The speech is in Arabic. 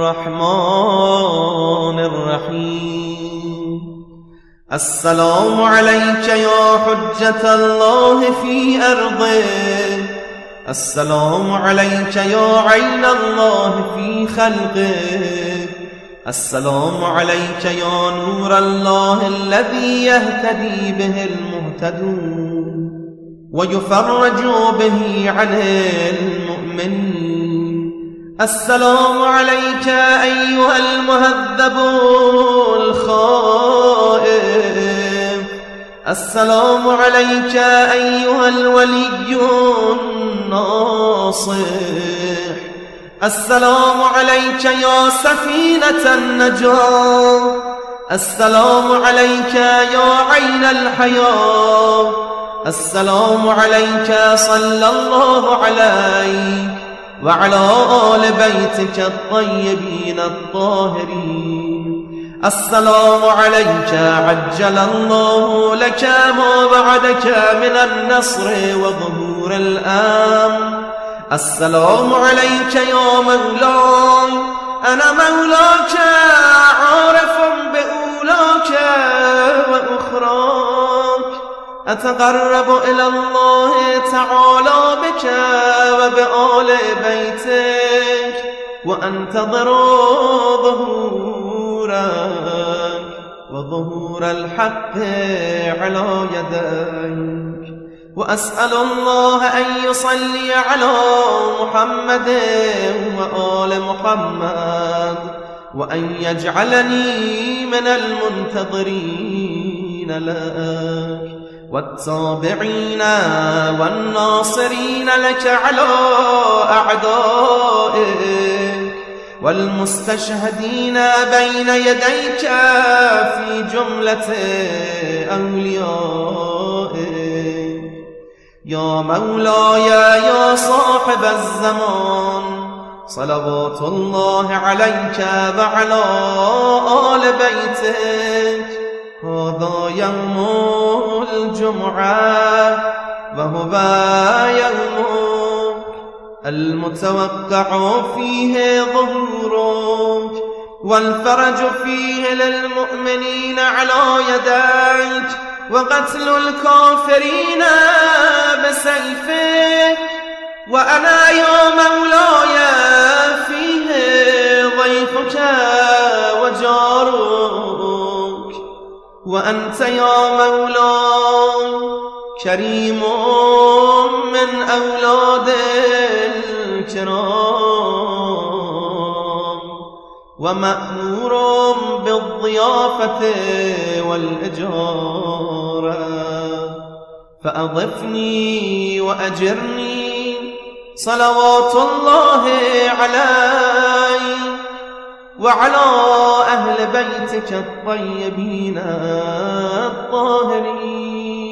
الرحمن الرحيم. السلام عليك يا حجة الله في أرضه، السلام عليك يا عين الله في خلقه، السلام عليك يا نور الله الذي يهتدي به المهتدون ويفرج به عن المؤمنين. السلام عليك أيها المهذب الخائف، السلام عليك أيها الولي الناصح، السلام عليك يا سفينة النجاة، السلام عليك يا عين الحياة، السلام عليك صلى الله عليك وعلى آل بيتك الطيبين الطاهرين. السلام عليك عجل الله لك ما بعدك من النصر وظهور الأمن. السلام عليك يا مولاي، أنا مولاك عارف بأولاك وأخراك، أتقرب إلى الله تعالى بك وبآل بيتك وأنتظر ظهورك وظهور الحق على يديك. وأسأل الله أن يصلي على محمد وآل محمد، وأن يجعلني من المنتظرين لك والتابعين والناصرين لك على أعدائك والمستشهدين بين يديك في جملة أوليائك. يا مولاي يا صاحب الزمان، صلوات الله عليك وعلى آل بيتك. هذا يوم الجمعة وهو يومك المتوقع فيه ظهورك والفرج فيه للمؤمنين على يديك، وقتل الكافرين بسيفك. وأنا يا مولاي فيه ضيفك وجارك، وأنت يا مولاي كريم من أولاد الكرام ومأمور بالضيافة والإجارة، فأضفني وأجرني صلوات الله علي وعلى أهل بيتك الطيبين الطاهرين.